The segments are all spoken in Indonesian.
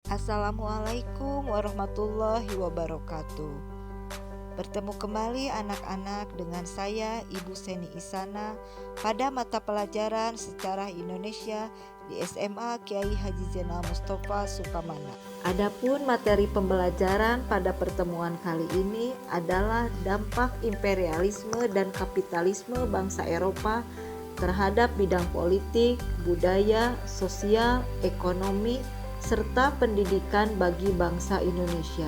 Assalamualaikum warahmatullahi wabarakatuh. Bertemu kembali anak-anak dengan saya Ibu Seni Isana pada mata pelajaran Sejarah Indonesia di SMA Kiai Haji Zainal Mustafa Sukamana. Adapun materi pembelajaran pada pertemuan kali ini adalah dampak imperialisme dan kapitalisme bangsa Eropa terhadap bidang politik, budaya, sosial, ekonomi, serta pendidikan bagi bangsa Indonesia.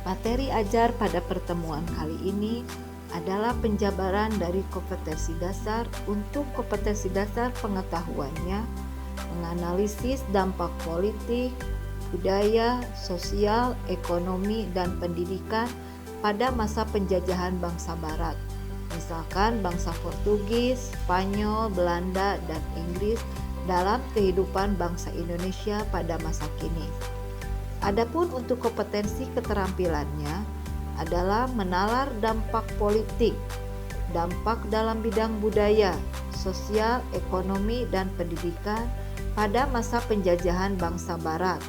Materi ajar pada pertemuan kali ini adalah penjabaran dari kompetensi dasar untuk kompetensi dasar pengetahuannya, menganalisis dampak politik, budaya, sosial, ekonomi, dan pendidikan pada masa penjajahan bangsa Barat. Misalkan bangsa Portugis, Spanyol, Belanda, dan Inggris dalam kehidupan bangsa Indonesia pada masa kini. Adapun untuk kompetensi keterampilannya adalah menalar dampak politik, dampak dalam bidang budaya, sosial, ekonomi, dan pendidikan pada masa penjajahan bangsa Barat,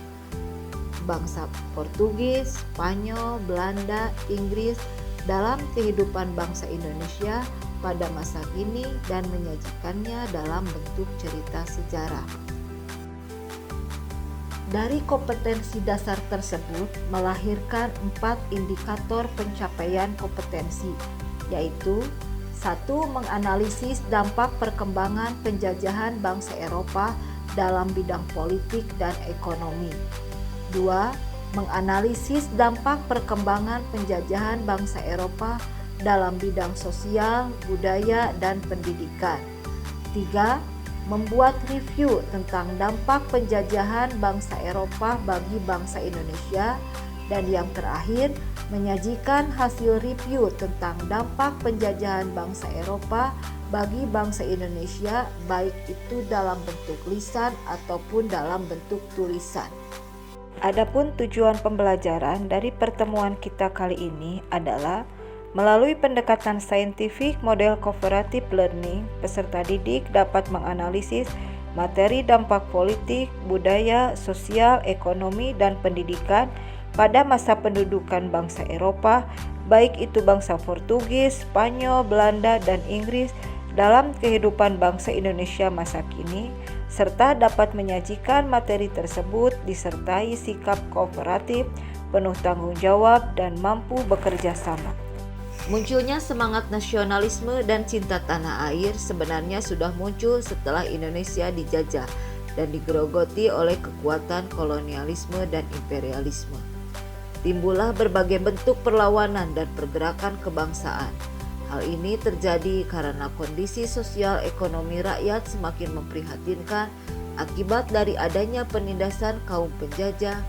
bangsa Portugis, Spanyol, Belanda, Inggris dalam kehidupan bangsa Indonesia pada masa kini dan menyajikannya dalam bentuk cerita sejarah. Dari kompetensi dasar tersebut melahirkan 4 indikator pencapaian kompetensi, yaitu 1. Menganalisis dampak perkembangan penjajahan bangsa Eropa dalam bidang politik dan ekonomi. 2. Menganalisis dampak perkembangan penjajahan bangsa Eropa dalam bidang sosial, budaya, dan pendidikan. 3. Membuat review tentang dampak penjajahan bangsa Eropa bagi bangsa Indonesia. Dan yang terakhir, menyajikan hasil review tentang dampak penjajahan bangsa Eropa bagi bangsa Indonesia, baik itu dalam bentuk lisan ataupun dalam bentuk tulisan. Adapun tujuan pembelajaran dari pertemuan kita kali ini adalah melalui pendekatan saintifik model cooperative learning, peserta didik dapat menganalisis materi dampak politik, budaya, sosial, ekonomi, dan pendidikan pada masa pendudukan bangsa Eropa, baik itu bangsa Portugis, Spanyol, Belanda, dan Inggris dalam kehidupan bangsa Indonesia masa kini, serta dapat menyajikan materi tersebut disertai sikap kooperatif, penuh tanggung jawab, dan mampu bekerja sama. Munculnya semangat nasionalisme dan cinta tanah air sebenarnya sudah muncul setelah Indonesia dijajah dan digerogoti oleh kekuatan kolonialisme dan imperialisme. Timbullah berbagai bentuk perlawanan dan pergerakan kebangsaan. Hal ini terjadi karena kondisi sosial ekonomi rakyat semakin memprihatinkan akibat dari adanya penindasan kaum penjajah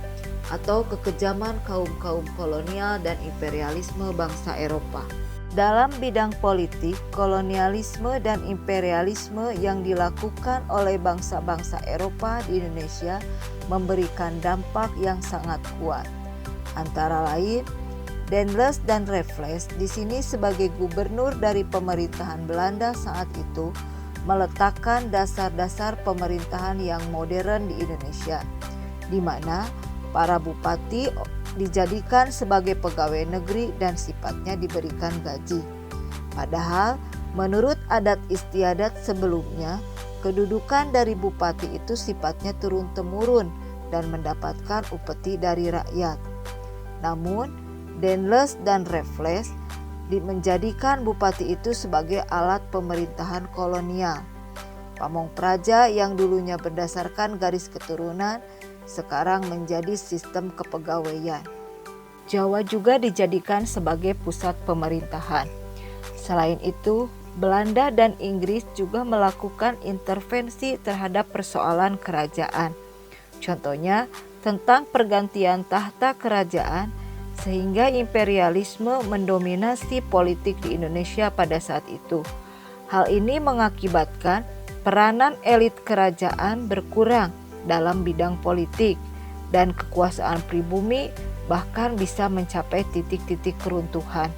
atau kekejaman kaum-kaum kolonial dan imperialisme bangsa Eropa. Dalam bidang politik, kolonialisme dan imperialisme yang dilakukan oleh bangsa-bangsa Eropa di Indonesia memberikan dampak yang sangat kuat. Antara lain, Daendels dan Raffles di sini sebagai gubernur dari pemerintahan Belanda saat itu meletakkan dasar-dasar pemerintahan yang modern di Indonesia, di mana para bupati dijadikan sebagai pegawai negeri dan sifatnya diberikan gaji. Padahal menurut adat istiadat sebelumnya, kedudukan dari bupati itu sifatnya turun-temurun dan mendapatkan upeti dari rakyat. Namun Daendels dan Raffles menjadikan bupati itu sebagai alat pemerintahan kolonial. Pamong praja yang dulunya berdasarkan garis keturunan sekarang menjadi sistem kepegawaian. Jawa juga dijadikan sebagai pusat pemerintahan. Selain itu, Belanda dan Inggris juga melakukan intervensi terhadap persoalan kerajaan. Contohnya, tentang pergantian tahta kerajaan, sehingga imperialisme mendominasi politik di Indonesia pada saat itu. Hal ini mengakibatkan peranan elit kerajaan berkurang dalam bidang politik dan kekuasaan pribumi bahkan bisa mencapai titik-titik keruntuhan.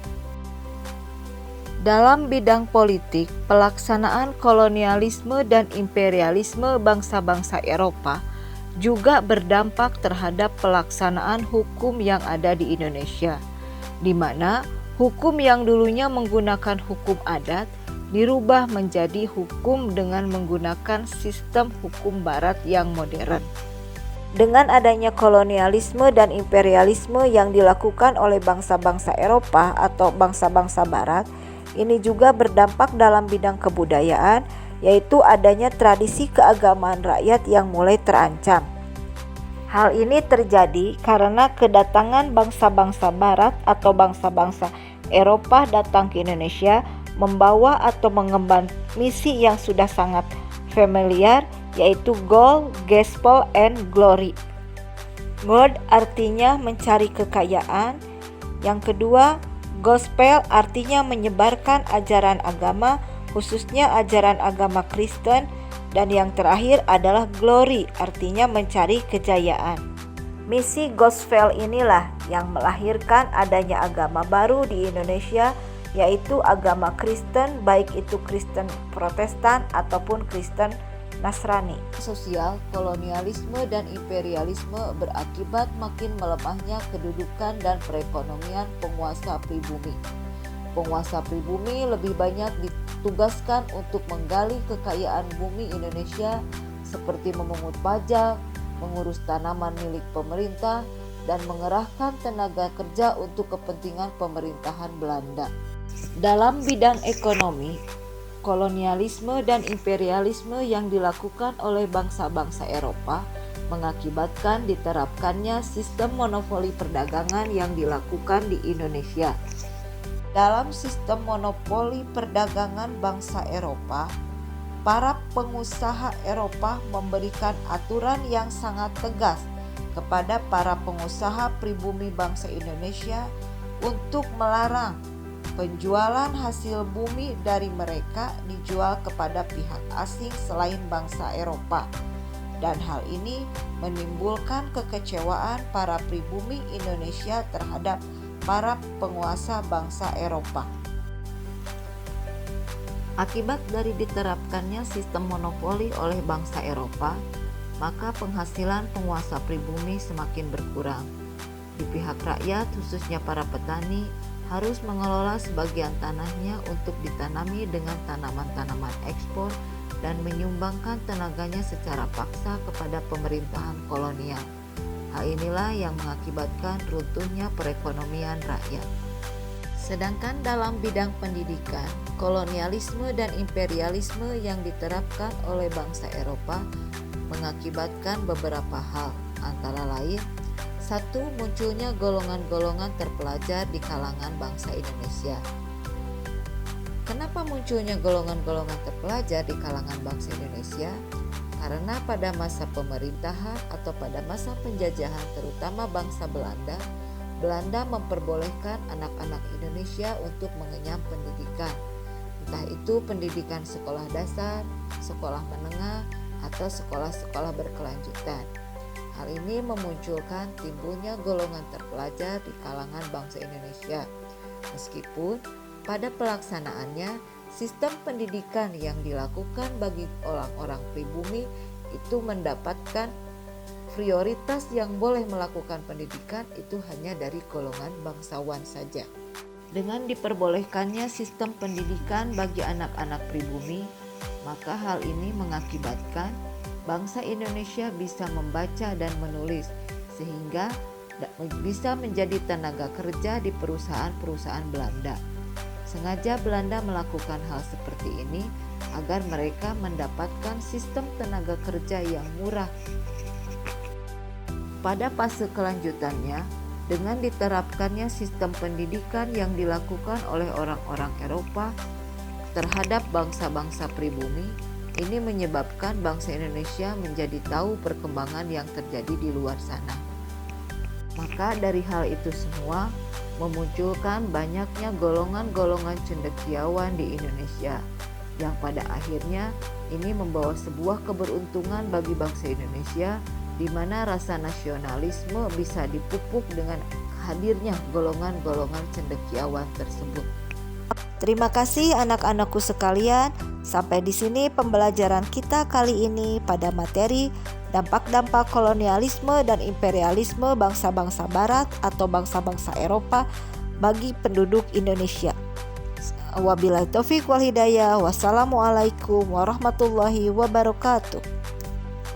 Dalam bidang politik, pelaksanaan kolonialisme dan imperialisme bangsa-bangsa Eropa juga berdampak terhadap pelaksanaan hukum yang ada di Indonesia, di mana hukum yang dulunya menggunakan hukum adat dirubah menjadi hukum dengan menggunakan sistem hukum barat yang modern. Dengan adanya kolonialisme dan imperialisme yang dilakukan oleh bangsa-bangsa Eropa atau bangsa-bangsa barat, ini juga berdampak dalam bidang kebudayaan, yaitu adanya tradisi keagamaan rakyat yang mulai terancam. Hal ini terjadi karena kedatangan bangsa-bangsa barat atau bangsa-bangsa Eropa datang ke Indonesia membawa atau mengemban misi yang sudah sangat familiar, yaitu gold, gospel, and glory. Gold artinya mencari kekayaan. Yang kedua, gospel artinya menyebarkan ajaran agama, khususnya ajaran agama Kristen. Dan yang terakhir adalah glory, artinya mencari kejayaan. Misi gospel inilah yang melahirkan adanya agama baru di Indonesia, yaitu agama Kristen, baik itu Kristen Protestan ataupun Kristen Nasrani. Sosial, kolonialisme dan imperialisme berakibat makin melemahnya kedudukan dan perekonomian penguasa pribumi. Penguasa pribumi lebih banyak ditugaskan untuk menggali kekayaan bumi Indonesia seperti memungut pajak, mengurus tanaman milik pemerintah, dan mengerahkan tenaga kerja untuk kepentingan pemerintahan Belanda. Dalam bidang ekonomi, kolonialisme dan imperialisme yang dilakukan oleh bangsa-bangsa Eropa mengakibatkan diterapkannya sistem monopoli perdagangan yang dilakukan di Indonesia. Dalam sistem monopoli perdagangan bangsa Eropa, para pengusaha Eropa memberikan aturan yang sangat tegas kepada para pengusaha pribumi bangsa Indonesia untuk melarang penjualan hasil bumi dari mereka dijual kepada pihak asing selain bangsa Eropa. Dan hal ini menimbulkan kekecewaan para pribumi Indonesia terhadap para penguasa bangsa Eropa. Akibat dari diterapkannya sistem monopoli oleh bangsa Eropa, maka penghasilan penguasa pribumi semakin berkurang. Di pihak rakyat, khususnya para petani, harus mengelola sebagian tanahnya untuk ditanami dengan tanaman-tanaman ekspor dan menyumbangkan tenaganya secara paksa kepada pemerintahan kolonial. Hal inilah yang mengakibatkan runtuhnya perekonomian rakyat. Sedangkan dalam bidang pendidikan, kolonialisme dan imperialisme yang diterapkan oleh bangsa Eropa mengakibatkan beberapa hal, antara lain: 1. Munculnya golongan-golongan terpelajar di kalangan bangsa Indonesia. Kenapa munculnya golongan-golongan terpelajar di kalangan bangsa Indonesia? Karena pada masa pemerintahan atau pada masa penjajahan terutama bangsa Belanda, Belanda memperbolehkan anak-anak Indonesia untuk mengenyam pendidikan, entah itu pendidikan sekolah dasar, sekolah menengah, atau sekolah-sekolah berkelanjutan. Hal ini memunculkan timbulnya golongan terpelajar di kalangan bangsa Indonesia. Meskipun pada pelaksanaannya sistem pendidikan yang dilakukan bagi orang-orang pribumi itu mendapatkan prioritas, yang boleh melakukan pendidikan itu hanya dari golongan bangsawan saja. Dengan diperbolehkannya sistem pendidikan bagi anak-anak pribumi, maka hal ini mengakibatkan bangsa Indonesia bisa membaca dan menulis, sehingga bisa menjadi tenaga kerja di perusahaan-perusahaan Belanda. Sengaja Belanda melakukan hal seperti ini agar mereka mendapatkan sistem tenaga kerja yang murah. Pada fase kelanjutannya, dengan diterapkannya sistem pendidikan yang dilakukan oleh orang-orang Eropa terhadap bangsa-bangsa pribumi, ini menyebabkan bangsa Indonesia menjadi tahu perkembangan yang terjadi di luar sana. Maka dari hal itu semua memunculkan banyaknya golongan-golongan cendekiawan di Indonesia, yang pada akhirnya ini membawa sebuah keberuntungan bagi bangsa Indonesia, di mana rasa nasionalisme bisa dipupuk dengan hadirnya golongan-golongan cendekiawan tersebut. Terima kasih anak-anakku sekalian. Sampai di sini pembelajaran kita kali ini pada materi dampak-dampak kolonialisme dan imperialisme bangsa-bangsa barat atau bangsa-bangsa Eropa bagi penduduk Indonesia. Wabillahi taufik wal hidayah. Wassalamualaikum warahmatullahi wabarakatuh.